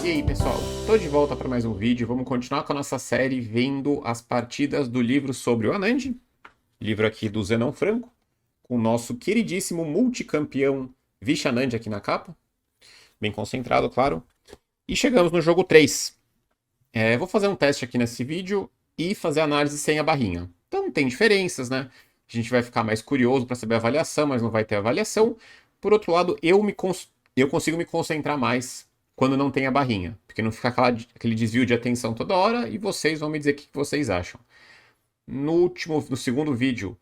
E aí, pessoal? Tô de volta para mais um vídeo. Vamos continuar com a nossa série vendo as partidas do livro sobre o Anand, livro aqui do Zenão Franco, com o nosso queridíssimo multicampeão Vishanand aqui na capa. Bem concentrado, claro. E chegamos no jogo 3. Vou fazer um teste aqui nesse vídeo e fazer análise sem a barrinha. Então tem diferenças, né? A gente vai ficar mais curioso para saber a avaliação, mas não vai ter avaliação. Por outro lado, eu consigo me concentrar mais quando não tem a barrinha, porque não fica aquele desvio de atenção toda hora e vocês vão me dizer o que vocês acham. No segundo vídeo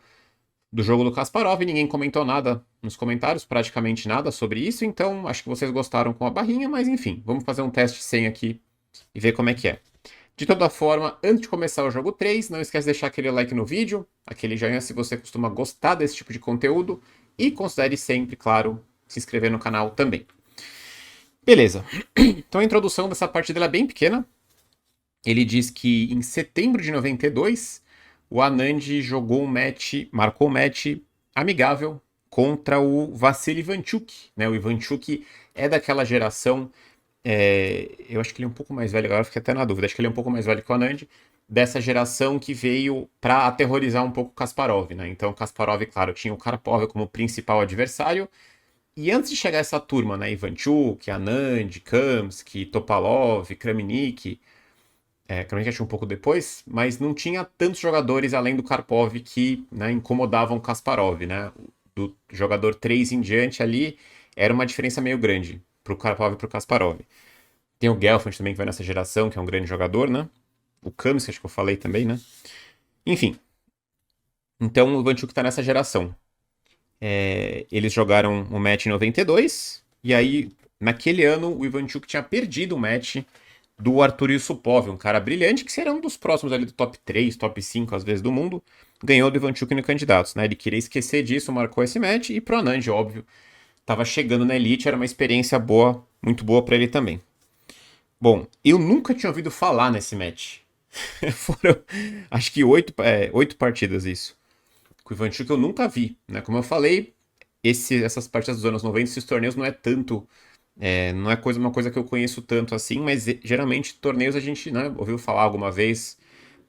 do jogo do Kasparov, ninguém comentou nada nos comentários, praticamente nada sobre isso, então acho que vocês gostaram com a barrinha, mas enfim, vamos fazer um teste sem aqui e ver como é que é. De toda forma, antes de começar o jogo 3, não esquece de deixar aquele like no vídeo, aquele joinha se você costuma gostar desse tipo de conteúdo e considere sempre, claro, se inscrever no canal também. Beleza, então a introdução dessa partida é bem pequena. Ele diz que em setembro de 92, o Anand marcou um match amigável contra o Vassily Ivanchuk. Né? O Ivanchuk é daquela geração, eu acho que ele é um pouco mais velho, agora eu fiquei até na dúvida, acho que ele é um pouco mais velho que o Anand, dessa geração que veio para aterrorizar um pouco o Kasparov. Né? Então o Kasparov, claro, tinha o Karpov como principal adversário. E antes de chegar essa turma, né, Ivanchuk, Anand, Kamsky, Topalov, Kramnik, Kramnik acho um pouco depois, mas não tinha tantos jogadores além do Karpov que, né, incomodavam o Kasparov, né? Do jogador 3 em diante ali era uma diferença meio grande pro Karpov e pro Kasparov. Tem o Gelfand também que vai nessa geração, que é um grande jogador, né? O Kamsky, acho que eu falei também, né? Enfim. Então o Ivanchuk tá nessa geração. Eles jogaram o match em 92, e aí, naquele ano, o Ivanchuk tinha perdido o match do Arthur Yusupov, um cara brilhante, que seria um dos próximos ali do top 3, top 5, às vezes, do mundo, ganhou do Ivanchuk no Candidatos, né? Ele queria esquecer disso, marcou esse match, e pro Anand, óbvio, tava chegando na Elite, era uma experiência boa, muito boa para ele também. Bom, eu nunca tinha ouvido falar nesse match. Foram, acho que 8 partidas isso. Com o Ivanchuk eu nunca vi, né? Como eu falei, essas partidas dos anos 90, esses torneios não é tanto, não é uma coisa que eu conheço tanto assim, mas geralmente torneios a gente, né, ouviu falar alguma vez,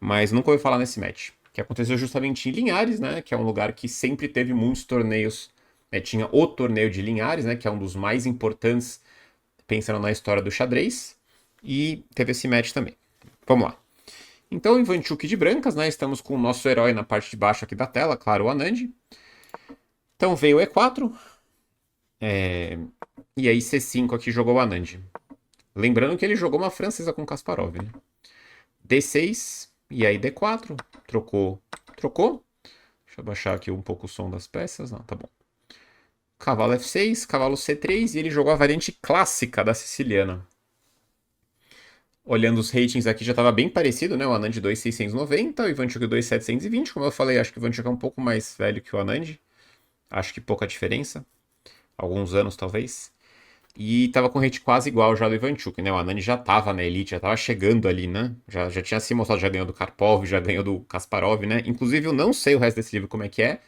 mas nunca ouviu falar nesse match. Que aconteceu justamente em Linhares, né? Que é um lugar que sempre teve muitos torneios. Tinha o torneio de Linhares, né? Que é um dos mais importantes, pensando na história do xadrez. E teve esse match também. Vamos lá. Então, Ivanchuk de brancas, né? Estamos com o nosso herói na parte de baixo aqui da tela, claro, o Anand. Então veio o E4. E aí C5 aqui jogou o Anand. Lembrando que ele jogou uma francesa com Kasparov, né? D6, e aí D4. Trocou. Deixa eu baixar aqui um pouco o som das peças. Não, tá bom. Cavalo F6, cavalo C3, e ele jogou a variante clássica da siciliana. Olhando os ratings aqui já estava bem parecido, né? O Anand 2.690, o Ivanchuk 2.720. Como eu falei, acho que o Ivanchuk é um pouco mais velho que o Anand. Acho que pouca diferença. Alguns anos, talvez. E tava com rate quase igual já do Ivanchuk, né? O Anand já tava na Elite, já tava chegando ali, né? Já tinha se mostrado, já ganhou do Karpov, já ganhou do Kasparov, né? Inclusive, eu não sei o resto desse livro como é que é,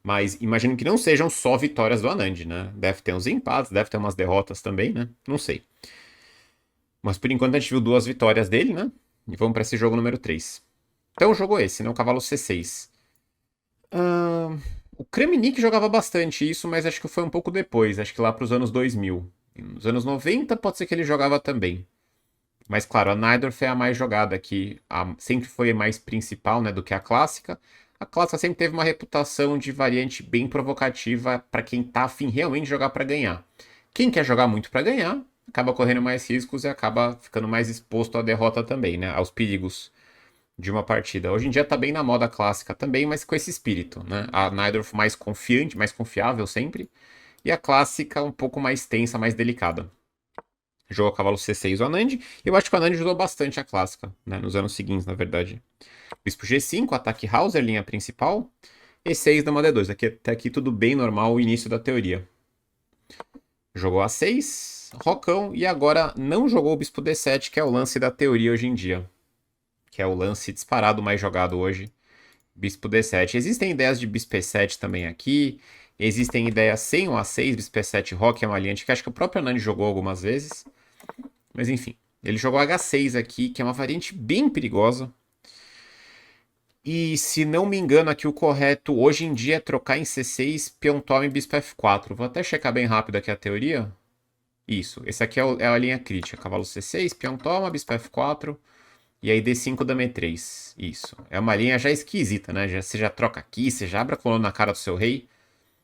mas imagino que não sejam só vitórias do Anand, né? Deve ter uns empates, deve ter umas derrotas também, né? Não sei. Mas por enquanto a gente viu 2 vitórias dele, né? E vamos para esse jogo número 3. Então jogou esse, né? O cavalo C6. O Kramnik jogava bastante isso, mas acho que foi um pouco depois. Acho que lá para os anos 2000. Nos anos 90 pode ser que ele jogava também. Mas claro, a Najdorf é a mais jogada aqui. Sempre foi mais principal, né, do que a clássica. A clássica sempre teve uma reputação de variante bem provocativa para quem tá afim realmente de jogar para ganhar. Quem quer jogar muito para ganhar, acaba correndo mais riscos e acaba ficando mais exposto à derrota também, né, aos perigos de uma partida. Hoje em dia tá bem na moda clássica também, mas com esse espírito, né? A Najdorf mais confiante, mais confiável sempre, e a clássica um pouco mais tensa, mais delicada. Jogou cavalo C6 o Anand. Eu acho que o Anand ajudou bastante a clássica, né? Nos anos seguintes, na verdade. Bispo G5, ataque Hauser, linha principal. E6, dama D2. Até aqui tudo bem normal, o início da teoria. Jogou A6, rocão, e agora não jogou o bispo D7, que é o lance da teoria hoje em dia. Que é o lance disparado mais jogado hoje. Bispo D7. Existem ideias de bispo E7 também aqui. Existem ideias sem o A6, bispo E7 rock, é uma linha que acho que o próprio Anand jogou algumas vezes. Mas enfim. Ele jogou H6 aqui, que é uma variante bem perigosa. E se não me engano, aqui o correto hoje em dia é trocar em C6, peão toma e bispo F4. Vou até checar bem rápido aqui a teoria. Isso, esse aqui é a linha crítica. Cavalo C6, peão toma, bispo F4. E aí D5, dama E3. Isso. É uma linha já esquisita, né? Você já troca aqui, você já abre a coluna na cara do seu rei.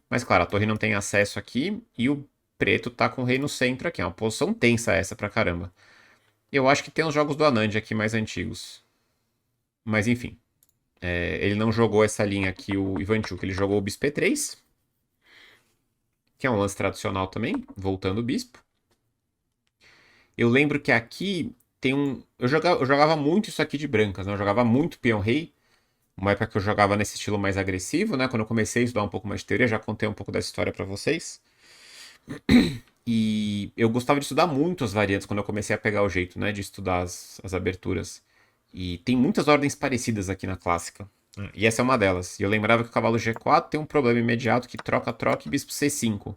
Mas claro, a torre não tem acesso aqui e o preto tá com o rei no centro aqui. É uma posição tensa essa pra caramba. Eu acho que tem os jogos do Anand aqui mais antigos. Mas enfim. Ele não jogou essa linha aqui, o Ivanchuk. Ele jogou o bispo E3. Que é um lance tradicional também. Voltando o bispo. Eu lembro que aqui tem um... Eu jogava muito isso aqui de brancas, né? Eu jogava muito peão-rei. Uma época que eu jogava nesse estilo mais agressivo, né? Quando eu comecei a estudar um pouco mais de teoria, já contei um pouco dessa história pra vocês. E eu gostava de estudar muito as variantes quando eu comecei a pegar o jeito, né? De estudar as aberturas. E tem muitas ordens parecidas aqui na clássica. E essa é uma delas. E eu lembrava que o cavalo G4 tem um problema imediato que troca-troca e bispo C5.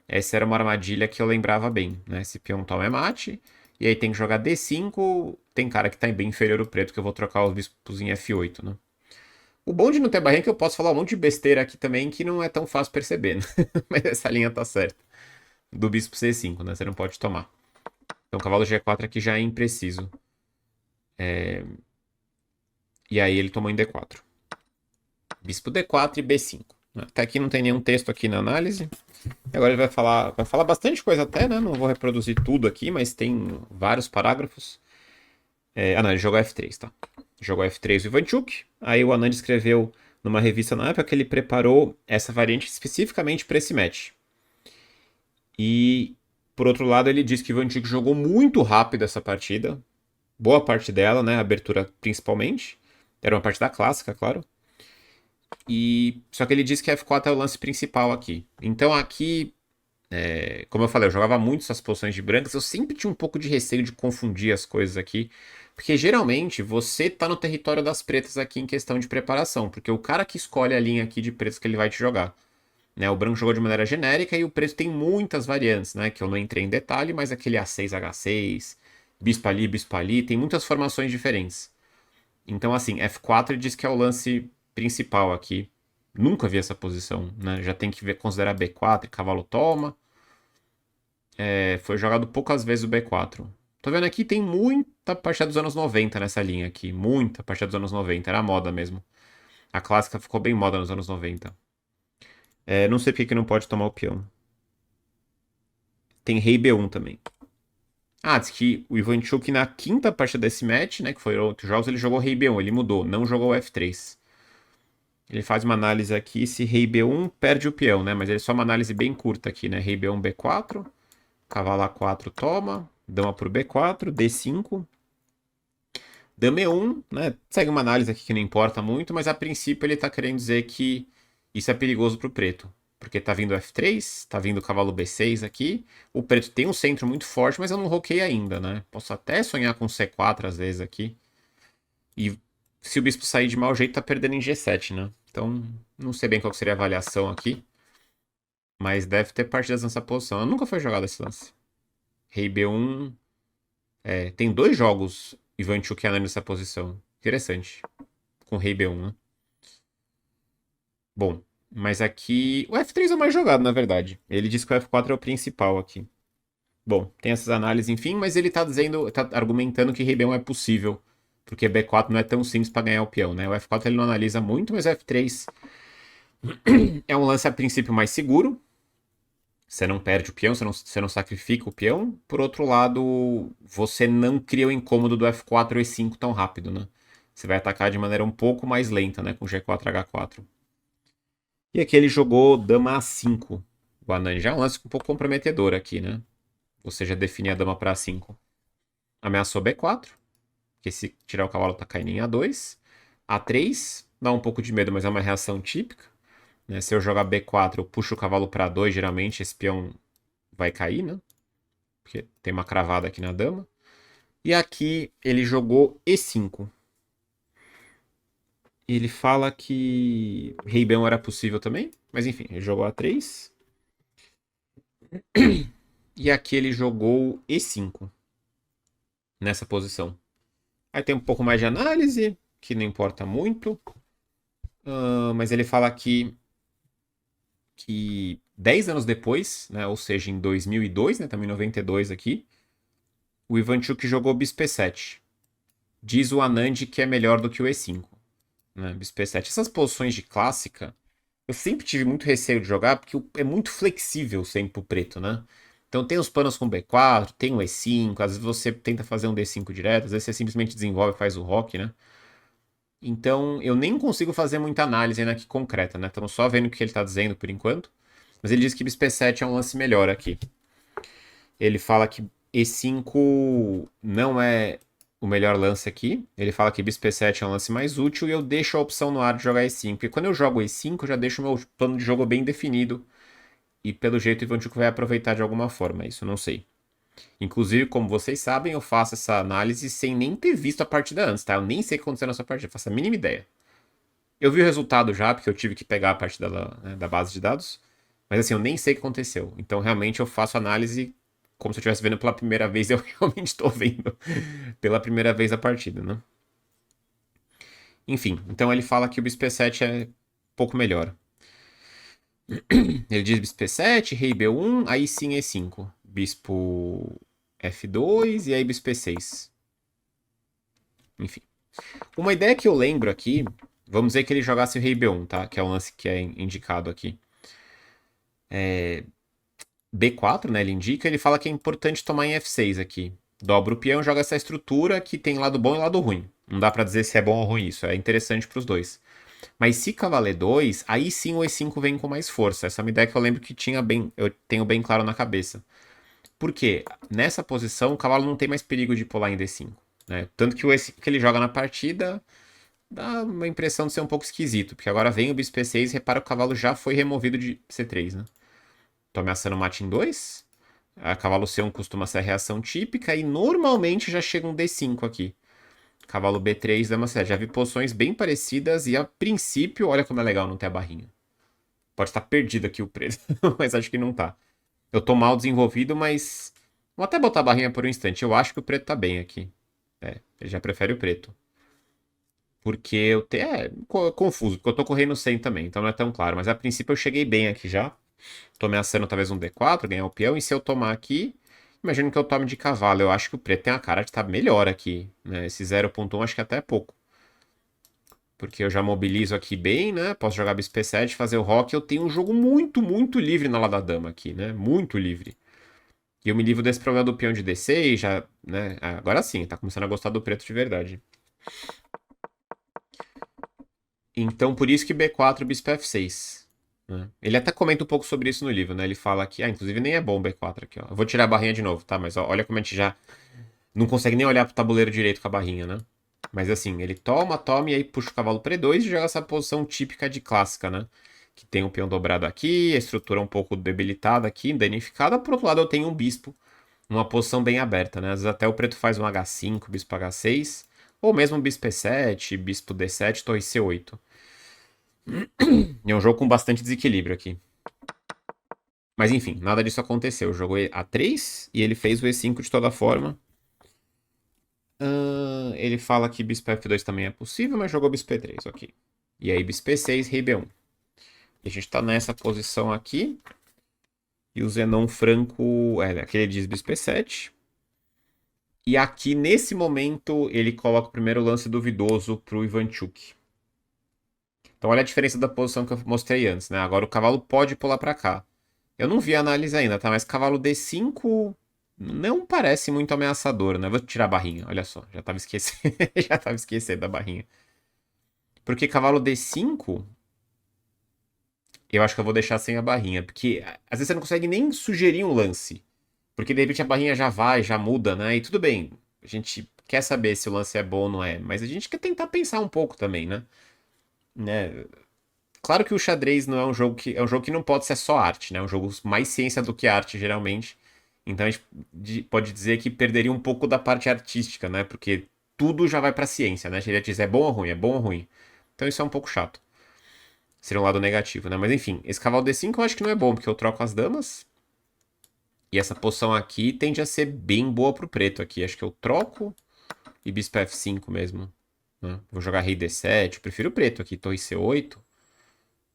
Essa era uma armadilha que eu lembrava bem, né? Esse peão toma é mate. E aí tem que jogar D5. Tem cara que tá bem inferior ao preto, que eu vou trocar os bispos em F8, né? O bom de não ter barrinha é que eu posso falar um monte de besteira aqui também que não é tão fácil perceber, né? Mas essa linha tá certa. Do bispo C5, né? Você não pode tomar. Então o cavalo G4 aqui já é impreciso. E aí ele tomou em D4. Bispo D4 e B5. Até aqui não tem nenhum texto aqui na análise. Agora ele vai falar bastante coisa até, né? Não vou reproduzir tudo aqui, mas tem vários parágrafos. Não, ele jogou F3, tá? Jogou F3 o Ivanchuk. Aí o Anand escreveu numa revista na época que ele preparou essa variante especificamente para esse match. E, por outro lado, ele disse que o Ivanchuk jogou muito rápido essa partida. Boa parte dela, né? A abertura principalmente. Era uma partida clássica, claro. Só que ele disse que F4 é o lance principal aqui. Então aqui, como eu falei, eu jogava muito essas posições de brancas. Eu sempre tinha um pouco de receio de confundir as coisas aqui. Porque geralmente você tá no território das pretas aqui em questão de preparação. Porque o cara que escolhe a linha aqui de pretos que ele vai te jogar. Né, o branco jogou de maneira genérica e o preto tem muitas variantes, né? Que eu não entrei em detalhe, mas aquele A6, H6, bispo ali, tem muitas formações diferentes. Então, assim, F4 diz que é o lance principal aqui. Nunca vi essa posição, né? Já tem que ver, considerar B4 e cavalo toma. Foi jogado poucas vezes o B4. Tô vendo aqui, tem muita partida dos anos 90 nessa linha aqui. Muita partida dos anos 90. Era moda mesmo. A clássica ficou bem moda nos anos 90. Não sei porque que não pode tomar o peão. Tem rei B1 também. Diz que o Ivanchuk na quinta partida desse match, né, que foi outros jogos, ele jogou rei B1, ele mudou, não jogou F3. Ele faz uma análise aqui se rei B1 perde o peão, né, mas ele é só uma análise bem curta aqui, né, rei B1, B4, cavalo A4 toma, dama por B4, D5, dama E1, né, segue uma análise aqui que não importa muito, mas a princípio ele tá querendo dizer que isso é perigoso pro preto. Porque tá vindo F3, tá vindo o cavalo B6 aqui. O preto tem um centro muito forte, mas eu não roquei ainda, né? Posso até sonhar com C4 às vezes aqui. E se o bispo sair de mau jeito, tá perdendo em G7, né? Então, não sei bem qual seria a avaliação aqui. Mas deve ter partidas nessa posição. Eu nunca foi jogado esse lance. Rei B1. Tem dois jogos Ivan Tchoukian nessa posição. Interessante. Com rei B1, né? Bom, mas aqui. O F3 é o mais jogado, na verdade. Ele diz que o F4 é o principal aqui. Bom, tem essas análises, enfim, mas ele tá dizendo, tá argumentando que rei B1 é possível, porque B4 não é tão simples para ganhar o peão, né? O F4 ele não analisa muito, mas o F3 é um lance a princípio mais seguro. Você não perde o peão, você não sacrifica o peão. Por outro lado, você não cria o incômodo do F4 e E5 tão rápido, né? Você vai atacar de maneira um pouco mais lenta, né? Com G4, H4. E aqui ele jogou dama A5. O Anand já é um lance um pouco comprometedor aqui, né? Você já define a dama para A5. Ameaçou B4, porque se tirar o cavalo tá caindo em A2. A3, dá um pouco de medo, mas é uma reação típica. Né? Se eu jogar B4, eu puxo o cavalo para A2, geralmente esse peão vai cair, né? Porque tem uma cravada aqui na dama. E aqui ele jogou E5. Ele fala que rei B1 era possível também, mas enfim, ele jogou A3. E aqui ele jogou E5. nessa posição. Aí tem um pouco mais de análise, que não importa muito. Mas ele fala aqui que 10 anos depois, né, ou seja, em 2002, né, também 92 aqui, o Ivanchuk jogou bispo E7. Diz o Anand que é melhor do que o E5, né, bispo E7. Essas posições de clássica, eu sempre tive muito receio de jogar, porque é muito flexível sempre pro preto, né? Então tem os panos com B4, tem o E5, às vezes você tenta fazer um D5 direto, às vezes você simplesmente desenvolve e faz o rock, né? Então eu nem consigo fazer muita análise ainda aqui concreta, né? Estamos só vendo o que ele está dizendo por enquanto. Mas ele diz que bispo E7 é um lance melhor aqui. Ele fala que E5 não é o melhor lance aqui. Ele fala que bispo E7 é um lance mais útil e eu deixo a opção no ar de jogar E5. Porque quando eu jogo E5, eu já deixo o meu plano de jogo bem definido. E pelo jeito o Ivanchuk vai aproveitar de alguma forma, isso eu não sei. Inclusive, como vocês sabem, eu faço essa análise sem nem ter visto a partida antes, tá? Eu nem sei o que aconteceu nessa partida, faço a mínima ideia. Eu vi o resultado já, porque eu tive que pegar a partida da base de dados. Mas assim, eu nem sei o que aconteceu. Então, realmente, eu faço análise como se eu estivesse vendo pela primeira vez. Eu realmente estou vendo pela primeira vez a partida, né? Enfim, então ele fala que o bispo E7 é um pouco melhor. Ele diz bispo E7, rei B1, aí sim E5. Bispo F2 e aí bispo E6. Enfim. Uma ideia que eu lembro aqui, vamos dizer que ele jogasse o rei B1, tá? Que é o lance que é indicado aqui. B4, né? Ele indica, ele fala que é importante tomar em F6 aqui. Dobra o peão, joga essa estrutura que tem lado bom e lado ruim. Não dá pra dizer se é bom ou ruim isso, é interessante pros dois. Mas se cavalo E2, aí sim o E5 vem com mais força. Essa é uma ideia que eu lembro que eu tenho bem claro na cabeça. Por quê? Nessa posição o cavalo não tem mais perigo de pular em D5. Né? Tanto que o E5 que ele joga na partida dá uma impressão de ser um pouco esquisito, porque agora vem o bispo E6 e repara que o cavalo já foi removido de C3, né? Tô ameaçando mate em 2. A cavalo C1 costuma ser a reação típica e normalmente já chega um D5 aqui. Cavalo B3, dama C7. Já vi posições bem parecidas e a princípio, olha como é legal não ter a barrinha. Pode estar perdido aqui o preto, mas acho que não tá. Eu tô mal desenvolvido, mas vou até botar a barrinha por um instante. Eu acho que o preto tá bem aqui. Ele já prefere o preto. Porque eu tenho. Confuso, porque eu tô correndo sem também, então não é tão claro. Mas a princípio eu cheguei bem aqui já. Tô ameaçando talvez um D4, ganhar o peão. E se eu tomar aqui, imagino que eu tome de cavalo. Eu acho que o preto tem a cara de estar melhor aqui, né? Esse 0.1 acho que até é pouco. Porque eu já mobilizo aqui bem, né? Posso jogar bispo E7, fazer o rock. Eu tenho um jogo muito, muito livre na lado da dama aqui, né? Muito livre. E eu me livro desse problema do peão de D6, já, né? Agora sim, tá começando a gostar do preto de verdade. Então, por isso que B4, bispo F6. Né? Ele até comenta um pouco sobre isso no livro, né? Ele fala que, inclusive nem é bom B4 aqui, ó. Eu vou tirar a barrinha de novo, tá? Mas ó, olha como a gente já não consegue nem olhar pro tabuleiro direito com a barrinha, né? Mas assim, ele toma e aí puxa o cavalo para E2 e joga essa posição típica de clássica, né? Que tem um peão dobrado aqui, a estrutura um pouco debilitada aqui, danificada. Por outro lado, eu tenho um bispo numa posição bem aberta, né? Às vezes até o preto faz um H5, bispo H6, ou mesmo bispo E7, bispo D7, torre C8. E é um jogo com bastante desequilíbrio aqui. Mas enfim, nada disso aconteceu. Eu joguei A3 e ele fez o E5 de toda forma. Ele fala que bispo F2 também é possível, mas jogou bispo E3, ok. E aí bispo E6, rei B1. E a gente tá nessa posição aqui. E o Zenon Franco, aqui ele diz bispo E7. E aqui, nesse momento, ele coloca o primeiro lance duvidoso pro Ivanchuk. Então olha a diferença da posição que eu mostrei antes, né? Agora o cavalo pode pular para cá. Eu não vi a análise ainda, tá? Mas cavalo D5 não parece muito ameaçador, né? Vou tirar a barrinha, olha só. Já tava esquecendo, já tava esquecendo da barrinha. Porque cavalo D5, eu acho que eu vou deixar sem a barrinha. Porque às vezes você não consegue nem sugerir um lance. Porque de repente a barrinha já vai, já muda, né? E tudo bem. A gente quer saber se o lance é bom ou não é. Mas a gente quer tentar pensar um pouco também, né? Claro que o xadrez não é um jogo que. É um jogo que não pode ser só arte, né? É um jogo mais ciência do que arte, geralmente. Então a gente pode dizer que perderia um pouco da parte artística, né? Porque tudo já vai pra ciência, né? A gente diz é bom ou ruim, é bom ou ruim. Então isso é um pouco chato. Seria um lado negativo, né? Mas enfim, esse cavalo D5 eu acho que não é bom, porque eu troco as damas. E essa posição aqui tende a ser bem boa pro preto aqui. Acho que eu troco e bispo F5 mesmo. Né? Vou jogar rei D7. Eu prefiro o preto aqui, torre C8.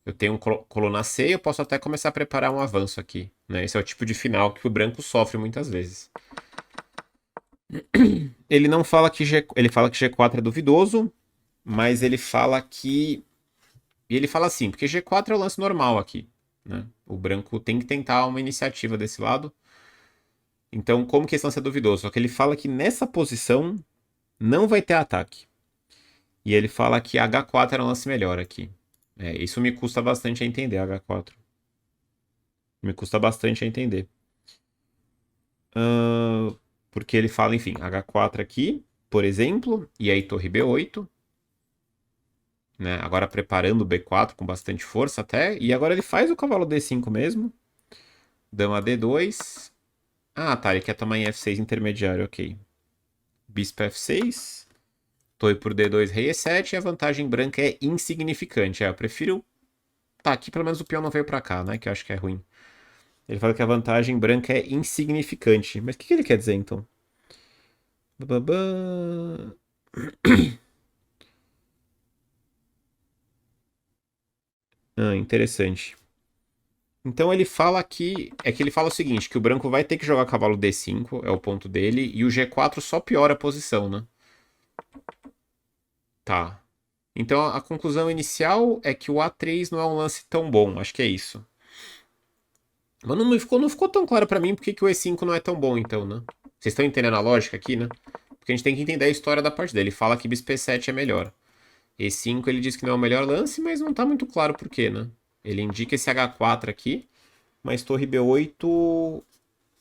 Eu tenho um coluna C e eu posso até começar a preparar um avanço aqui. Né? Esse é o tipo de final que o branco sofre muitas vezes. Ele não fala que ele fala que G4 é duvidoso, mas ele fala que... E ele fala assim, porque G4 é o lance normal aqui. Né? O branco tem que tentar uma iniciativa desse lado. Então, como que esse lance é duvidoso? Só que ele fala que nessa posição não vai ter ataque. E ele fala que H4 era um lance melhor aqui. Isso me custa bastante a entender, H4. Me custa bastante a entender. Porque ele fala, enfim, H4 aqui, por exemplo, e aí torre B8. Né? Agora preparando o B4 com bastante força até. E agora ele faz o cavalo D5 mesmo. Dama D2. Ah, tá, ele quer tomar em F6 intermediário, ok. Bispo F6. Torre por D2, rei E7. E a vantagem branca é insignificante. Eu prefiro... Tá, aqui pelo menos o peão não veio pra cá, né? Que eu acho que é ruim. Ele fala que a vantagem branca é insignificante. Mas o que ele quer dizer, então? Bababã... Interessante. Então ele fala que... É que ele fala o seguinte, que o branco vai ter que jogar cavalo D5, é o ponto dele, e o G4 só piora a posição, né? Tá. Então a conclusão inicial é que o A3 não é um lance tão bom, acho que é isso. Mas não ficou tão claro pra mim porque que o E5 não é tão bom, então, né? Vocês estão entendendo a lógica aqui, né? Porque a gente tem que entender a história da partida. Ele fala que bispo E7 é melhor. E5 ele diz que não é o melhor lance, mas não tá muito claro por quê, né? Ele indica esse H4 aqui, mas torre B8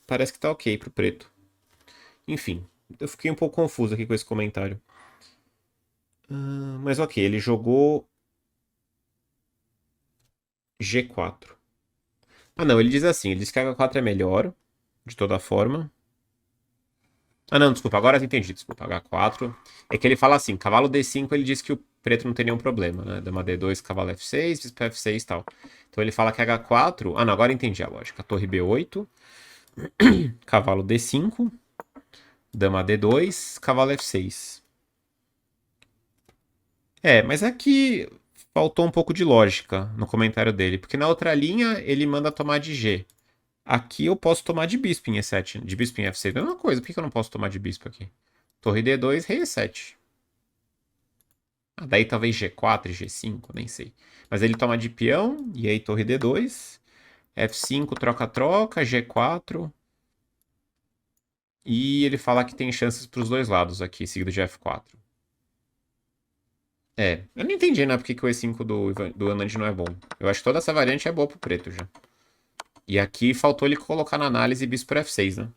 parece que tá ok pro preto. Enfim, eu fiquei um pouco confuso aqui com esse comentário. Mas ok, ele jogou G4. Ah não, ele diz assim, ele diz que H4 é melhor, de toda forma. Ah não, desculpa, agora eu entendi, desculpa, H4. É que ele fala assim, cavalo D5 ele diz que o preto não tem nenhum problema, né? Dama D2, cavalo F6, bispo F6 e tal. Então ele fala que H4... Ah não, agora eu entendi a lógica. Torre B8, cavalo D5, dama D2, cavalo F6. Mas aqui faltou um pouco de lógica no comentário dele, porque na outra linha ele manda tomar de G. Aqui eu posso tomar de bispo em E7, de bispo em F6. É a mesma coisa, por que eu não posso tomar de bispo aqui? Torre D2, rei E7. Ah, daí talvez G4 e G5, nem sei. Mas ele toma de peão, e aí torre D2, F5, troca-troca, G4. E ele fala que tem chances para os dois lados aqui, seguido de F4. Eu não entendi, né, porque que o E5 do Anand não é bom. Eu acho que toda essa variante é boa pro preto já. E aqui faltou ele colocar na análise bispo por F6, né?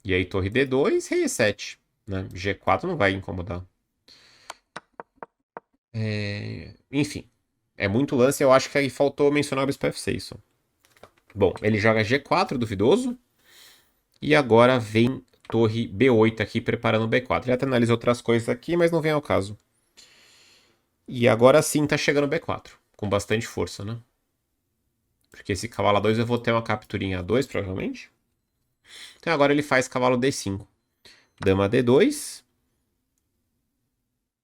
E aí torre D2, rei E7. Né? G4 não vai incomodar. Enfim, é muito lance, eu acho que aí faltou mencionar o bispo F6 só. Bom, ele joga G4, duvidoso. E agora vem torre B8 aqui, preparando o B4. Ele até analisa outras coisas aqui, mas não vem ao caso. E agora sim tá chegando o B4, com bastante força, né? Porque esse cavalo A2 eu vou ter uma capturinha A2, provavelmente. Então agora ele faz cavalo D5. Dama D2.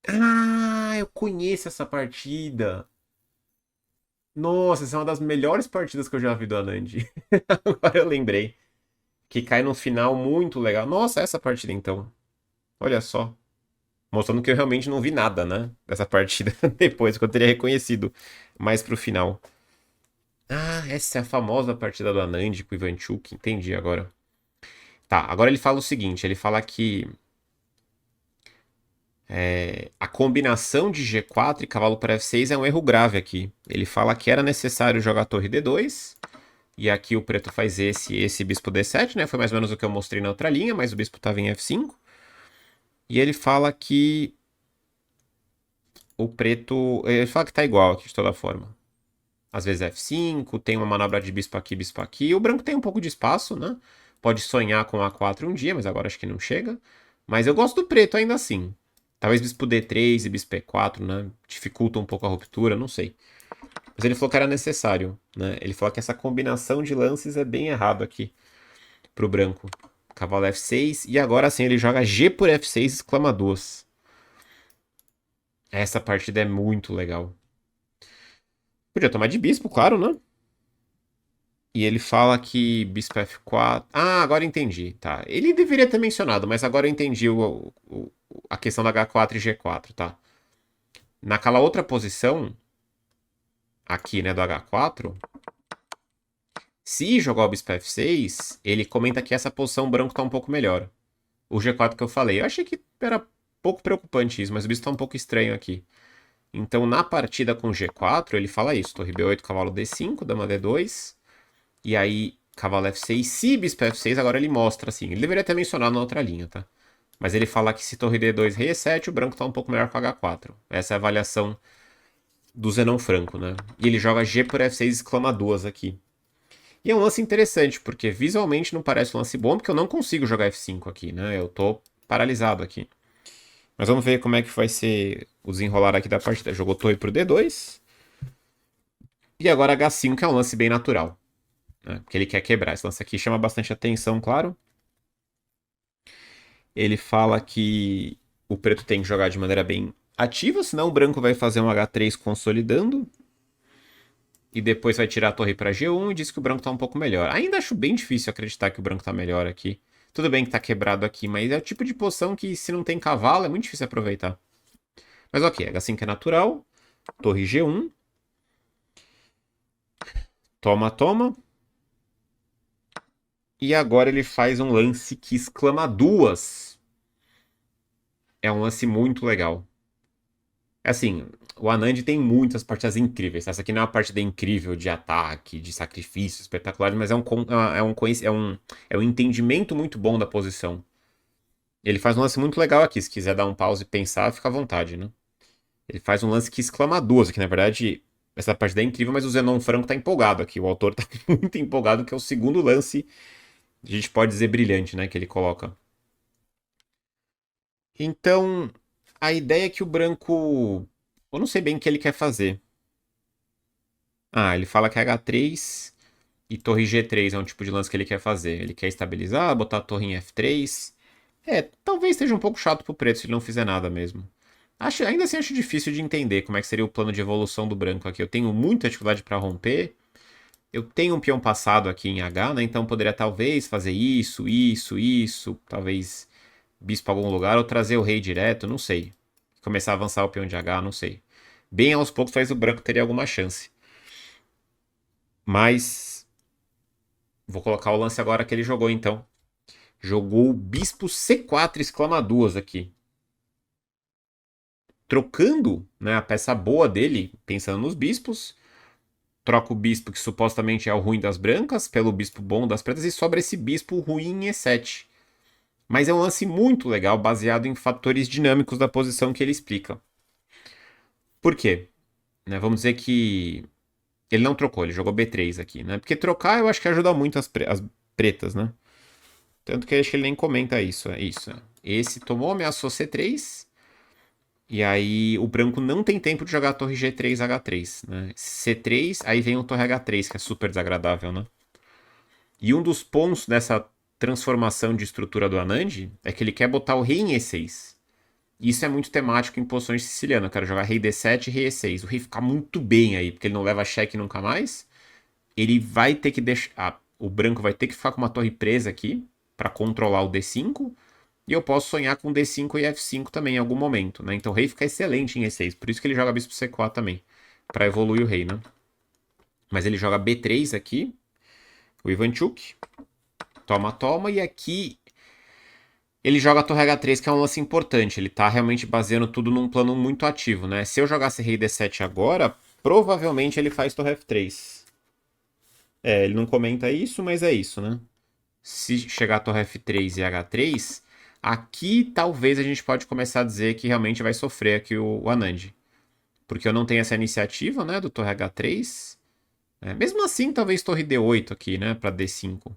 Ah, eu conheço essa partida. Nossa, essa é uma das melhores partidas que eu já vi do Anand. Agora eu lembrei. Que cai num final muito legal. Nossa, essa partida então. Olha só. Mostrando que eu realmente não vi nada, né? Dessa partida depois, que eu teria reconhecido mais pro final. Ah, essa é a famosa partida do Anand com o Ivanchuk. Entendi agora. Tá, agora ele fala o seguinte: ele fala que a combinação de G4 e cavalo para F6 é um erro grave aqui. Ele fala que era necessário jogar torre D2. E aqui o preto faz esse bispo D7, né? Foi mais ou menos o que eu mostrei na outra linha, mas o bispo estava em F5. E ele fala que o preto... Ele fala que tá igual aqui de toda forma. Às vezes F5, tem uma manobra de bispo aqui, bispo aqui. O branco tem um pouco de espaço, né? Pode sonhar com A4 um dia, mas agora acho que não chega. Mas eu gosto do preto ainda assim. Talvez bispo D3 e bispo E4, né? Dificulta um pouco a ruptura, não sei. Mas ele falou que era necessário, né? Ele falou que essa combinação de lances é bem errado aqui. pro branco. Cavalo F6. E agora sim ele joga G por F6, exclama duas. Essa partida é muito legal. Podia tomar de bispo, claro, né? E ele fala que bispo F4. Ah, agora entendi. Tá. Ele deveria ter mencionado, mas agora eu entendi a questão da H4 e G4, tá? Naquela outra posição, aqui, né, do H4, se jogar o bispo F6, ele comenta que essa posição branco tá um pouco melhor. O G4 que eu falei. Eu achei que era pouco preocupante isso, mas o bispo tá um pouco estranho aqui. Então, na partida com G4, ele fala isso. Torre B8, cavalo D5, dama D2. E aí, cavalo F6. Se bispo F6, agora ele mostra assim. Ele deveria ter mencionado na outra linha, tá? Mas ele fala que se torre D2, rei E7, o branco tá um pouco melhor com H4. Essa é a avaliação do Zenon Franco, né? E ele joga G por F6, exclama duas aqui. E é um lance interessante, porque visualmente não parece um lance bom, porque eu não consigo jogar F5 aqui, né? Eu tô paralisado aqui. Mas vamos ver como é que vai ser o desenrolar aqui da partida. Jogou torre pro D2. E agora H5, que é um lance bem natural, né? Porque ele quer quebrar. Esse lance aqui chama bastante atenção, claro. Ele fala que o preto tem que jogar de maneira bem ativa, senão o branco vai fazer um H3 consolidando. E depois vai tirar a torre para G1 e diz que o branco tá um pouco melhor. Ainda acho bem difícil acreditar que o branco tá melhor aqui. Tudo bem que tá quebrado aqui, mas é o tipo de posição que se não tem cavalo é muito difícil aproveitar. Mas ok, H5 é natural. Torre G1. Toma, toma. E agora ele faz um lance que exclama duas. É um lance muito legal. Assim, o Anand tem muitas partidas incríveis. Essa aqui não é uma partida incrível de ataque, de sacrifício espetacular, mas é um entendimento muito bom da posição. Ele faz um lance muito legal aqui. Se quiser dar um pause e pensar, fica à vontade, né? Ele faz um lance que exclama duas, que na verdade essa partida é incrível, mas o Zenon Franco tá empolgado aqui. O autor tá muito empolgado, que é o segundo lance, a gente pode dizer brilhante, né? Que ele coloca. Então, a ideia é que o branco. Eu não sei bem o que ele quer fazer. Ah, ele fala que H3 e torre G3 é um tipo de lance que ele quer fazer. Ele quer estabilizar, botar a torre em F3. É, talvez esteja um pouco chato pro preto se ele não fizer nada mesmo. Ainda assim acho difícil de entender como é que seria o plano de evolução do branco aqui. Eu tenho muita dificuldade para romper. Eu tenho um peão passado aqui em H, né? Então poderia talvez fazer isso, isso, isso. Talvez bispo para algum lugar ou trazer o rei direto, não sei. Começar a avançar o peão de H, não sei. Bem aos poucos faz o branco teria alguma chance. Mas vou colocar o lance agora que ele jogou então. Jogou o bispo C4, exclama duas aqui. Trocando, né, a peça boa dele, pensando nos bispos. Troca o bispo que supostamente é o ruim das brancas pelo bispo bom das pretas e sobra esse bispo ruim em E7. Mas é um lance muito legal, baseado em fatores dinâmicos da posição que ele explica. Por quê? Né, vamos dizer que ele não trocou, ele jogou B3 aqui, né? Porque trocar eu acho que ajuda muito as pretas, né? Tanto que eu acho que ele nem comenta isso. É isso. Esse tomou, ameaçou C3. E aí o branco não tem tempo de jogar a torre G3, H3, né? C3, aí vem o torre H3, que é super desagradável, né? E um dos pontos dessa transformação de estrutura do Anand é que ele quer botar o rei em E6. Isso é muito temático em posições sicilianas. Eu quero jogar rei D7 e rei E6. O rei fica muito bem aí, porque ele não leva cheque nunca mais. Ele vai ter que deixar. O branco vai ter que ficar com uma torre presa aqui para controlar o D5. E eu posso sonhar com D5 e F5 também em algum momento, né? Então o rei fica excelente em E6. Por isso que ele joga bispo C4 também. Para evoluir o rei, né? Mas ele joga B3 aqui. O Ivanchuk. Toma, toma. E aqui ele joga a torre H3, que é um lance importante. Ele tá realmente baseando tudo num plano muito ativo, né? Se eu jogasse rei D7 agora, provavelmente ele faz torre F3. É, ele não comenta isso, mas é isso, né? Se chegar a torre F3 e H3, aqui talvez a gente pode começar a dizer que realmente vai sofrer aqui o Anand. Porque eu não tenho essa iniciativa, né, do torre H3. É, mesmo assim, talvez torre D8 aqui, né, para D5.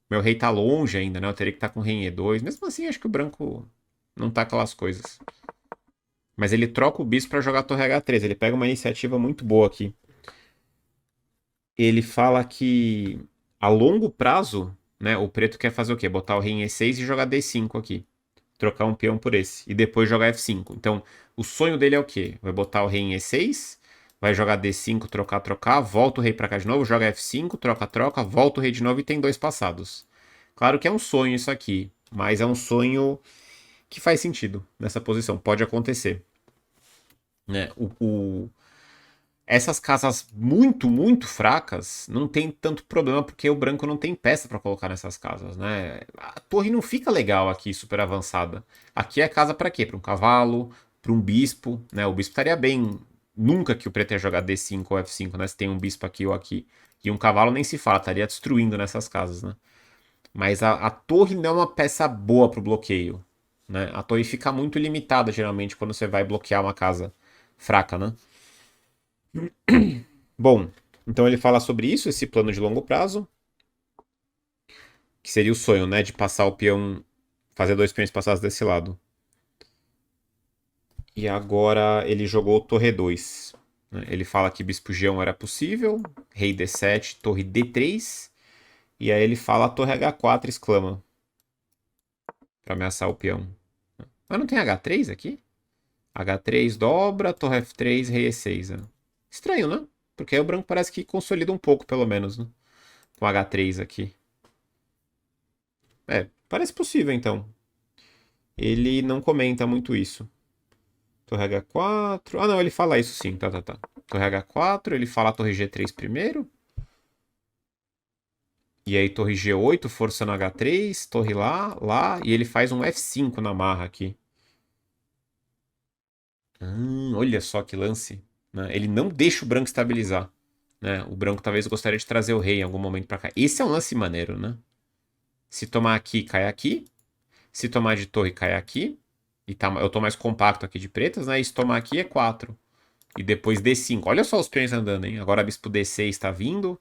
Meu rei tá longe ainda, né? Eu teria que estar com rei em E2. Mesmo assim, acho que o branco não tá aquelas coisas. Mas ele troca o bispo para jogar a torre H3. Ele pega uma iniciativa muito boa aqui. Ele fala que a longo prazo né? O preto quer fazer o quê? Botar o rei em E6 e jogar D5 aqui. Trocar um peão por esse. E depois jogar F5. Então, o sonho dele é o quê? Vai botar o rei em E6, vai jogar D5, trocar, trocar, volta o rei pra cá de novo, joga F5, troca, troca, volta o rei de novo e tem 2 passados. Claro que é um sonho isso aqui, mas é um sonho que faz sentido nessa posição. Pode acontecer. Né? Essas casas muito, muito fracas não tem tanto problema porque o branco não tem peça para colocar nessas casas, né? A torre não fica legal aqui, super avançada. Aqui é casa para quê? Para um cavalo, para um bispo, né? O bispo estaria bem. Nunca que o preto ia jogar D5 ou F5, né? Se tem um bispo aqui ou aqui. E um cavalo nem se fala, estaria destruindo nessas casas, né? Mas a torre não é uma peça boa para o bloqueio, né? A torre fica muito limitada geralmente quando você vai bloquear uma casa fraca, né? Bom, então ele fala sobre isso, esse plano de longo prazo, que seria o sonho, né, de passar o peão, fazer 2 peões passados desse lado. E agora ele jogou torre 2. Né? Ele fala que bispo G1 era possível, rei D7, torre D3, e aí ele fala torre H4, exclama, para ameaçar o peão. Mas não tem H3 aqui? H3 dobra, torre F3, rei E6. Né? Estranho, né? Porque aí o branco parece que consolida um pouco, pelo menos, né? Com H3 aqui. É, parece possível então. Ele não comenta muito isso. Torre H4. Ah, não, ele fala isso sim. Tá, tá, tá. Torre H4, ele fala a torre G3 primeiro. E aí torre G8, forçando H3, torre lá, lá. E ele faz um F5 na marra aqui. Olha só que lance. Né? Ele não deixa o branco estabilizar. Né? O branco talvez gostaria de trazer o rei em algum momento pra cá. Esse é um lance maneiro, né? Se tomar aqui, cai aqui. Se tomar de torre, cai aqui. E tá, eu tô mais compacto aqui de pretas, né? E se tomar aqui é 4. E depois D5. Olha só os peões andando, hein? Agora bispo D6 tá vindo.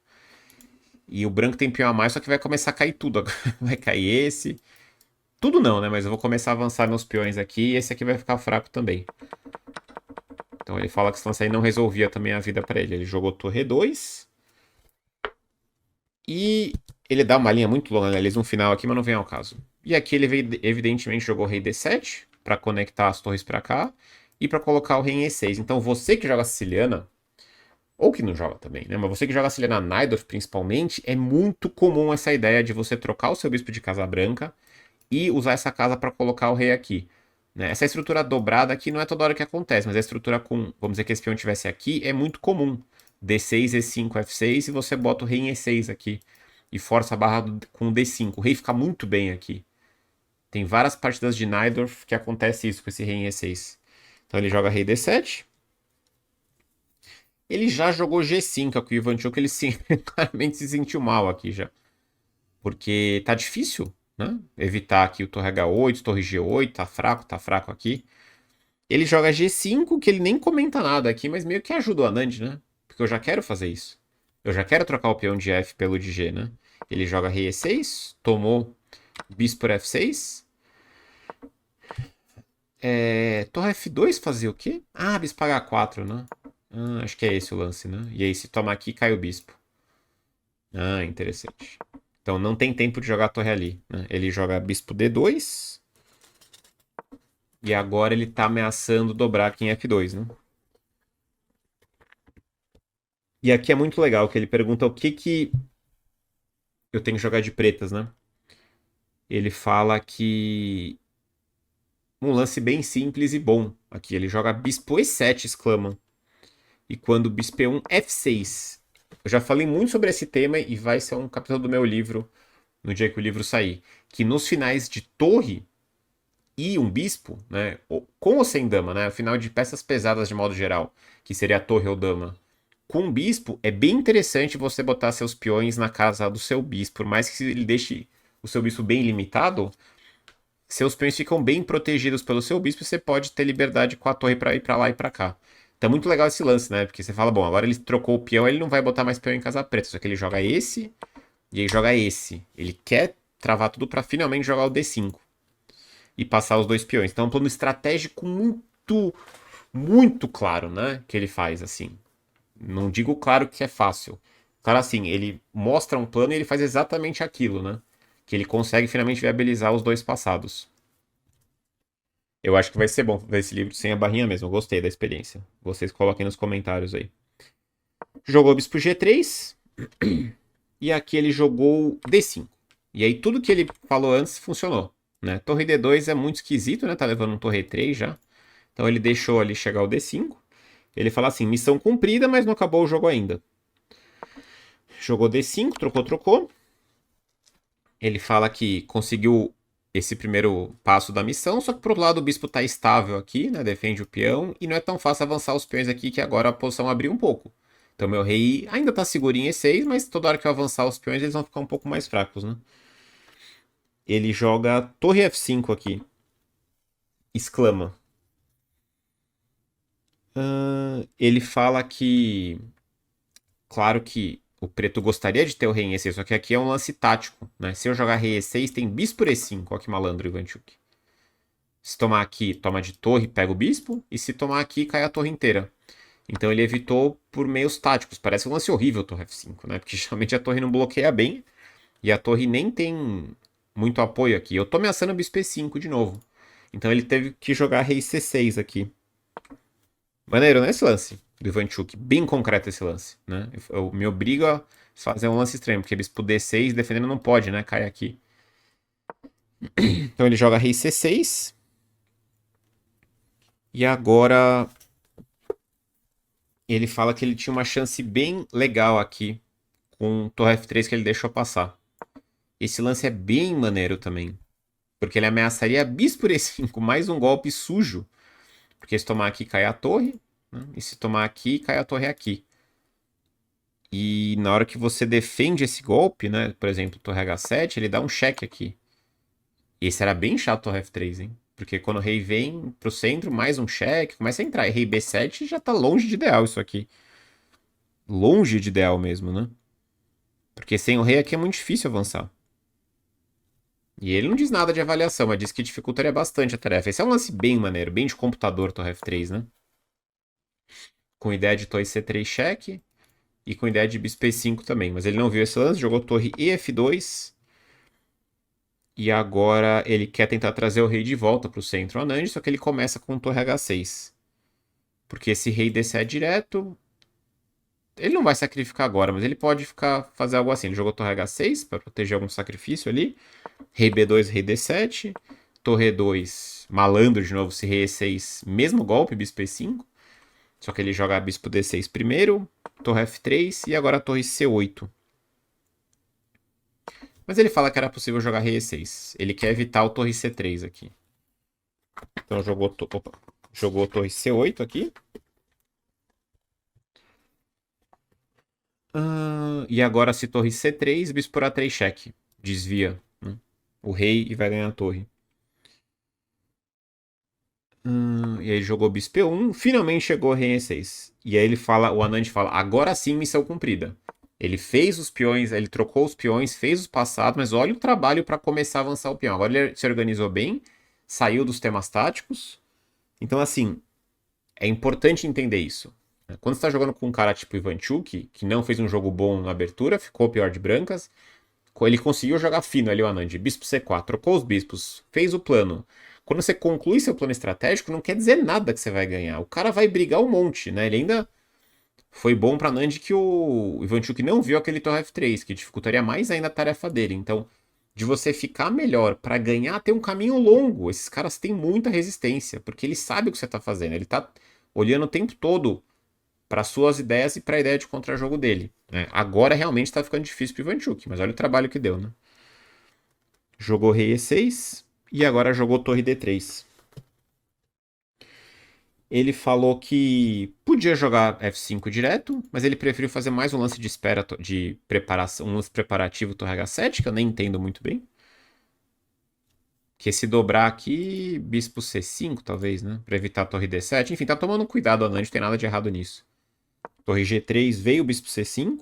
E o branco tem peão a mais, só que vai começar a cair tudo. Vai cair esse. Tudo não, né? Mas eu vou começar a avançar meus peões aqui. E esse aqui vai ficar fraco também. Então ele fala que esse lance aí não resolvia também a vida pra ele. Ele jogou torre 2. E ele dá uma linha muito longa, né? Eles no final aqui, mas não vem ao caso. E aqui ele evidentemente jogou rei D7 para conectar as torres para cá e para colocar o rei em E6. Então você que joga siciliana, ou que não joga também, né? Mas você que joga siciliana Najdorf principalmente, é muito comum essa ideia de você trocar o seu bispo de casa branca e usar essa casa para colocar o rei aqui. Né? Essa estrutura dobrada aqui não é toda hora que acontece, mas a estrutura com, vamos dizer que esse peão estivesse aqui, é muito comum. D6, E5, F6 e você bota o rei em E6 aqui e força a barra com D5. O rei fica muito bem aqui. Tem várias partidas de Najdorf que acontece isso com esse rei em E6. Então ele joga rei D7. Ele já jogou G5 aqui, o Ivanchuk, ele sim, claramente se sentiu mal aqui já. Porque tá difícil, né? Evitar aqui o torre H8, torre G8, tá fraco aqui. Ele joga G5, que ele nem comenta nada aqui, mas meio que ajuda o Anand, né? Porque eu já quero fazer isso. Eu já quero trocar o peão de F pelo de G, né? Ele joga rei E6, tomou bispo por F6. Torre F2 fazia o quê? Ah, bispo H4, né? Acho que é esse o lance, né? E aí se tomar aqui, cai o bispo. Interessante. Então não tem tempo de jogar a torre ali, né? Ele joga bispo D2. E agora ele tá ameaçando dobrar aqui em F2, né? E aqui é muito legal que ele pergunta o que eu tenho que jogar de pretas, né? Ele fala que um lance bem simples e bom. Aqui ele joga bispo E7, exclama. E quando bispo E1, F6. Eu já falei muito sobre esse tema e vai ser um capítulo do meu livro no dia que o livro sair. Que nos finais de torre e um bispo, né? Com ou sem dama, né? O final de peças pesadas de modo geral, que seria a torre ou dama. Com um bispo, é bem interessante você botar seus peões na casa do seu bispo. Por mais que ele deixe o seu bispo bem limitado, seus peões ficam bem protegidos pelo seu bispo e você pode ter liberdade com a torre para ir para lá e para cá. Então é muito legal esse lance, né? Porque você fala, bom, agora ele trocou o peão, ele não vai botar mais peão em casa preta, só que ele joga esse e ele joga esse. Ele quer travar tudo para finalmente jogar o D5 e passar os 2 peões. Então é um plano estratégico muito, muito claro, né? Que ele faz assim. Não digo claro que é fácil. Claro assim, ele mostra um plano e ele faz exatamente aquilo, né? que ele consegue finalmente viabilizar os dois passados. Eu acho que vai ser bom ver esse livro sem a barrinha mesmo. Eu gostei da experiência. Vocês coloquem nos comentários aí. Jogou Bispo G3. E aqui ele jogou D5. E aí tudo que ele falou antes funcionou. Né? Torre D2 é muito esquisito, né? Tá levando um torre 3 já. Então ele deixou ali chegar o D5. Ele fala assim, missão cumprida, mas não acabou o jogo ainda. Jogou D5, trocou. Ele fala que conseguiu esse primeiro passo da missão, só que por outro lado o bispo tá estável aqui, né? Defende o peão, e não é tão fácil avançar os peões aqui, que agora a posição abriu um pouco. Então meu rei ainda tá segurinho em E6, mas toda hora que eu avançar os peões eles vão ficar um pouco mais fracos, né? Ele joga torre F5 aqui. Exclama. Ele fala que... Claro que o preto gostaria de ter o rei em E6, só que aqui é um lance tático, né? Se eu jogar rei E6, tem bispo por E5. Olha que malandro, Ivanchuk. Se tomar aqui, toma de torre, pega o bispo. E se tomar aqui, cai a torre inteira. Então ele evitou por meios táticos. Parece um lance horrível, torre F5, né? Porque geralmente a torre não bloqueia bem. E a torre nem tem muito apoio aqui. Eu tô ameaçando o bispo E5 de novo. Então ele teve que jogar rei C6 aqui. Maneiro, né, esse lance do Ivanchuk? Bem concreto esse lance, né? Eu me obrigo a fazer um lance extremo, porque bispo D6 defendendo não pode, né? Cai aqui. Então ele joga rei C6. E agora ele fala que ele tinha uma chance bem legal aqui com torre F3 que ele deixou passar. Esse lance é bem maneiro também, porque ele ameaçaria bispo E5, mais um golpe sujo, porque se tomar aqui cai a torre, né? E se tomar aqui cai a torre aqui. E na hora que você defende esse golpe, né, por exemplo, torre H7, ele dá um cheque aqui. Esse era bem chato, torre F3, hein? Porque quando o rei vem pro centro, mais um cheque, começa a entrar. E rei B7 já tá longe de ideal isso aqui. Longe de ideal mesmo, né? Porque sem o rei aqui é muito difícil avançar. E ele não diz nada de avaliação, mas diz que dificultaria bastante a tarefa. Esse é um lance bem maneiro, bem de computador, torre F3, né? Com ideia de torre C3 cheque e com ideia de bispo E5 também. Mas ele não viu esse lance, jogou torre EF2. E agora ele quer tentar trazer o rei de volta para o centro Anand, só que ele começa com torre H6. Porque esse rei descer direto, ele não vai sacrificar agora, mas ele pode fazer algo assim. Ele jogou torre H6 para proteger algum sacrifício ali. Rei B2, rei D7. Torre E2, malandro de novo, se rei E6, mesmo golpe, bispo E5. Só que ele joga bispo D6 primeiro, torre F3 e agora torre C8. Mas ele fala que era possível jogar rei E6. Ele quer evitar o torre C3 aqui. Então jogou torre C8 aqui. E agora se torre C3, bispo por A3 cheque. Desvia, né, o rei e vai ganhar a torre. E aí jogou bispo E1, finalmente chegou rei E6. E aí o Anand fala, agora sim missão cumprida. Ele fez os peões, ele trocou os peões, fez os passados, mas olha o trabalho para começar a avançar o peão. Agora ele se organizou bem, saiu dos temas táticos. Então, assim, é importante entender isso. Quando você está jogando com um cara tipo Ivanchuk, que não fez um jogo bom na abertura, ficou pior de brancas, ele conseguiu jogar fino ali o Anand. Bispo C4, trocou os bispos, fez o plano. Quando você conclui seu plano estratégico, não quer dizer nada que você vai ganhar. O cara vai brigar um monte, né? Ele ainda foi bom para Anand que o Ivanchuk não viu aquele torre F3, que dificultaria mais ainda a tarefa dele. Então, de você ficar melhor para ganhar, tem um caminho longo. Esses caras têm muita resistência, porque ele sabe o que você está fazendo. Ele está olhando o tempo todo para suas ideias e para a ideia de contra-jogo dele, né? Agora realmente está ficando difícil para o Ivanchuk, mas olha o trabalho que deu, né? Jogou rei E6 e agora jogou torre D3. Ele falou que podia jogar F5 direto, mas ele preferiu fazer mais um lance de espera, de preparação, um lance preparativo torre H7, que eu nem entendo muito bem. Que se dobrar aqui, bispo C5, talvez, né? Para evitar a torre D7. Enfim, tá tomando cuidado, Anand, não tem nada de errado nisso. Torre G3 veio o bispo C5.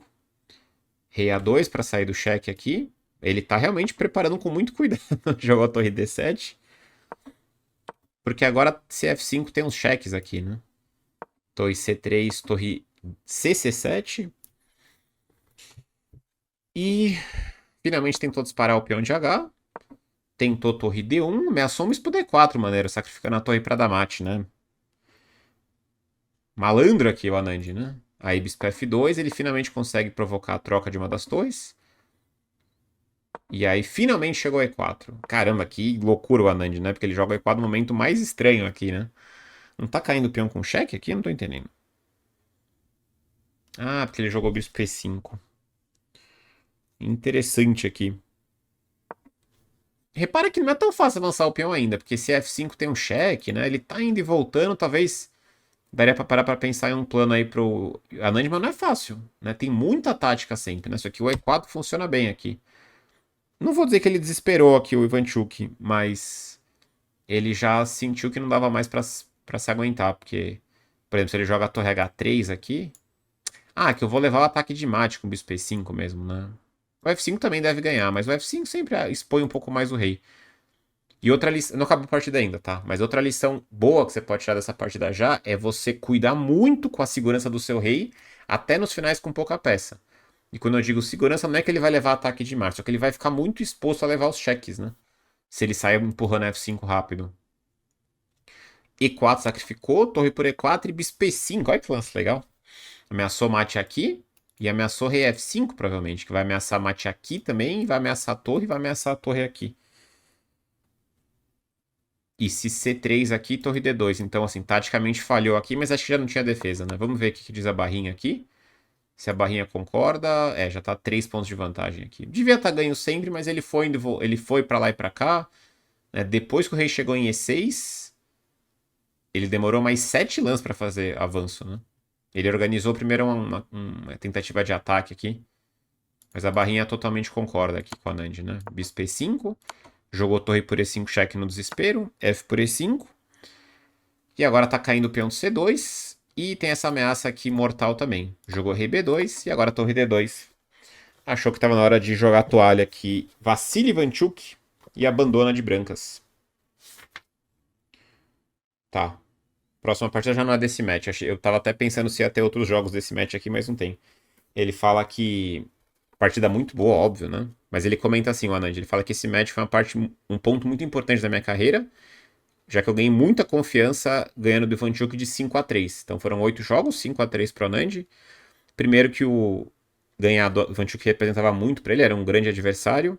Rei A2 para sair do cheque aqui. Ele tá realmente preparando com muito cuidado. Jogou a torre D7. Porque agora se F5 tem uns cheques aqui, né? Torre C3, torre CC7. E Finalmente tentou disparar o peão de H. Tentou torre D1, ameaçou um bispo D4, maneiro, sacrificando a torre pra dar mate, né? Malandro aqui o Anand, né? Aí bispo F2, ele finalmente consegue provocar a troca de uma das torres. E aí finalmente chegou o E4. Caramba, que loucura o Anand, né? Porque ele joga o E4 no momento mais estranho aqui, né? Não tá caindo o peão com cheque aqui? Eu não tô entendendo. Ah, porque ele jogou bispo P5. Interessante aqui. Repara que não é tão fácil avançar o peão ainda, porque se F5 tem um cheque, né? Ele tá indo e voltando, talvez daria pra parar pra pensar em um plano aí pro Anand, mas não é fácil, né? Tem muita tática sempre, né? Só que o E4 funciona bem aqui. Não vou dizer que ele desesperou aqui o Ivanchuk, mas ele já sentiu que não dava mais pra se aguentar, porque, por exemplo, se ele joga a torre H3 aqui... Ah, que eu vou levar o ataque de mate com o bispo E5 mesmo, né? O F5 também deve ganhar, mas o F5 sempre expõe um pouco mais o rei. E outra lição, não acabou a partida ainda, tá? Mas outra lição boa que você pode tirar dessa partida já é você cuidar muito com a segurança do seu rei, até nos finais com pouca peça. E quando eu digo segurança, não é que ele vai levar ataque de mate, só que ele vai ficar muito exposto a levar os cheques, né? Se ele sair empurrando F5 rápido. E4 sacrificou, torre por E4 e bispo E5. Olha que lance legal. Ameaçou mate aqui e ameaçou rei F5, provavelmente. Que vai ameaçar mate aqui também, vai ameaçar a torre e vai ameaçar a torre aqui. E se C3 aqui, torre D2. Então, assim, taticamente falhou aqui, mas acho que já não tinha defesa, né? Vamos ver o que diz a barrinha aqui. Se a barrinha concorda, já tá 3 pontos de vantagem aqui. Devia estar ganho sempre, mas ele foi para lá e para cá. Né? Depois que o rei chegou em E6, ele demorou mais 7 lãs para fazer avanço, né? Ele organizou primeiro uma tentativa de ataque aqui. Mas a barrinha totalmente concorda aqui com a Nand, né? Bispo E5. Jogou torre por E5 cheque no desespero. F por E5. E agora tá caindo o peão de C2. E tem essa ameaça aqui mortal também. Jogou rei B2 e agora torre D2. Achou que tava na hora de jogar a toalha aqui. Vassili Ivanchuk e abandona de brancas. Tá. Próxima partida já não é desse match. Eu tava até pensando se ia ter outros jogos desse match aqui, mas não tem. Ele fala que... Partida muito boa, óbvio, né? Mas ele comenta assim, o Anand. Ele fala que esse match foi um ponto muito importante da minha carreira, já que eu ganhei muita confiança ganhando do Ivanchuk de 5-3. Então foram 8 jogos, 5-3 pro Anand. Primeiro que o ganhador, o Ivanchuk representava muito para ele, era um grande adversário.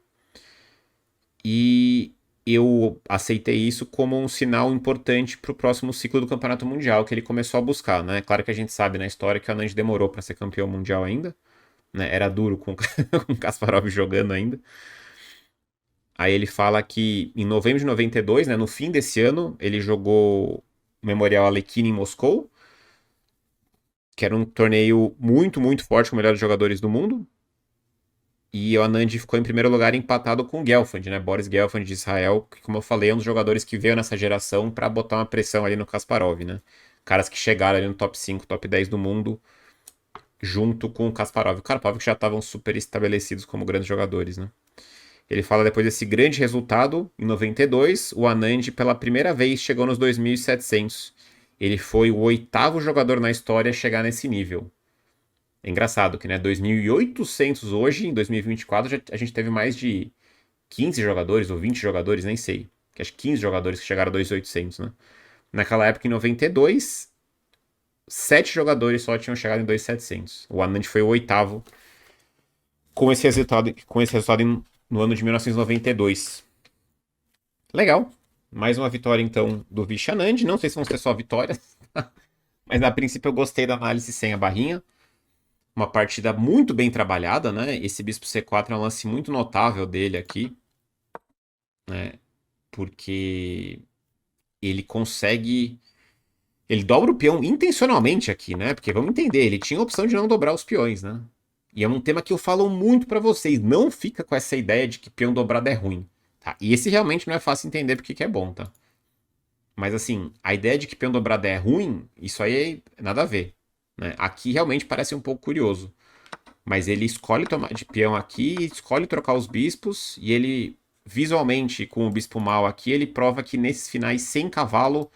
E eu aceitei isso como um sinal importante para o próximo ciclo do Campeonato Mundial que ele começou a buscar, né? Claro que a gente sabe na história que o Anand demorou para ser campeão mundial ainda, né? Era duro com o Kasparov jogando ainda. Aí ele fala que em novembro de 92, né, no fim desse ano, ele jogou o Memorial Alekhine em Moscou, que era um torneio muito, muito forte com os melhores jogadores do mundo. E o Anand ficou em primeiro lugar empatado com o Gelfand, né? Boris Gelfand de Israel, que, como eu falei, é um dos jogadores que veio nessa geração para botar uma pressão ali no Kasparov, né? Caras que chegaram ali no top 5, top 10 do mundo, junto com o Kasparov. O Karpov que já estavam super estabelecidos como grandes jogadores, né? Ele fala depois desse grande resultado, em 92, o Anand pela primeira vez chegou nos 2.700. Ele foi o 8º jogador na história a chegar nesse nível. É engraçado que, né, 2.800 hoje, em 2024, a gente teve mais de 15 jogadores ou 20 jogadores, nem sei. Que acho que 15 jogadores que chegaram a 2.800, né? Naquela época, em 92, 7 jogadores só tinham chegado em 2.700. O Anand foi o 8º com esse resultado no ano de 1992. Legal. Mais uma vitória, então, do Vishanand. Não sei se vão ser só vitórias, mas a princípio eu gostei da análise sem a barrinha. Uma partida muito bem trabalhada, né? Esse bispo C4 é um lance muito notável dele aqui, né? Porque ele consegue... Ele dobra o peão intencionalmente aqui, né? Porque vamos entender, ele tinha a opção de não dobrar os peões, né? E é um tema que eu falo muito pra vocês. Não fica com essa ideia de que peão dobrado é ruim, tá? E esse realmente não é fácil entender porque que é bom, tá? Mas assim, a ideia de que peão dobrado é ruim, isso aí é nada a ver, né? Aqui realmente parece um pouco curioso. Mas ele escolhe tomar de peão aqui, escolhe trocar os bispos, e ele, visualmente, com o bispo mal aqui, ele prova que nesses finais sem cavalo,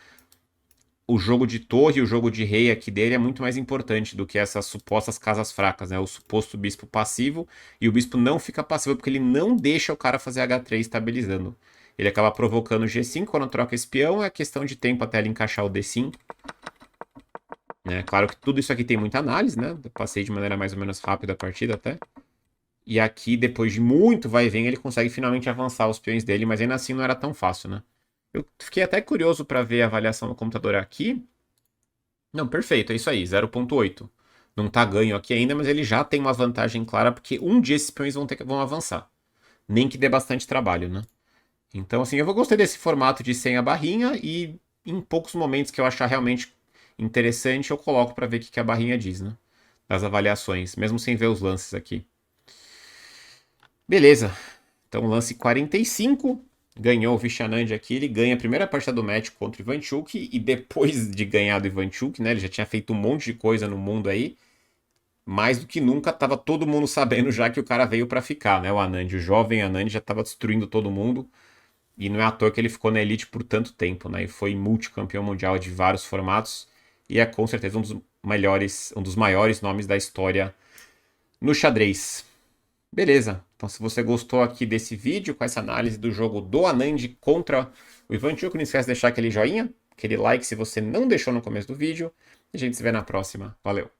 o jogo de torre e o jogo de rei aqui dele é muito mais importante do que essas supostas casas fracas, né? O suposto bispo passivo, e o bispo não fica passivo porque ele não deixa o cara fazer H3 estabilizando. Ele acaba provocando o G5 quando troca esse peão, é questão de tempo até ele encaixar o D5. Né? Claro que tudo isso aqui tem muita análise, né? Eu passei de maneira mais ou menos rápida a partida até. E aqui, depois de muito vai e vem, ele consegue finalmente avançar os peões dele, mas ainda assim não era tão fácil, né? Eu fiquei até curioso para ver a avaliação no computador aqui. Não, perfeito, é isso aí, 0.8. Não tá ganho aqui ainda, mas ele já tem uma vantagem clara, porque um dia esses peões vão avançar. Nem que dê bastante trabalho, né? Então, assim, eu gostei desse formato de sem a barrinha e em poucos momentos que eu achar realmente interessante, eu coloco para ver o que a barrinha diz, né? Das avaliações, mesmo sem ver os lances aqui. Beleza. Então, lance 45. Ganhou o Vishanand aqui. Ele ganha a primeira partida do match contra o Ivanchuk. E depois de ganhar do Ivanchuk, né? Ele já tinha feito um monte de coisa no mundo aí. Mais do que nunca, tava todo mundo sabendo já que o cara veio para ficar, né? O Anand, o jovem Anand, já tava destruindo todo mundo. E não é à toa que ele ficou na Elite por tanto tempo, né? E foi multicampeão mundial de vários formatos. E é com certeza um dos maiores nomes da história no xadrez. Beleza. Então, se você gostou aqui desse vídeo, com essa análise do jogo do Anand contra o Ivanchuk, não esquece de deixar aquele joinha, aquele like se você não deixou no começo do vídeo. E a gente se vê na próxima. Valeu!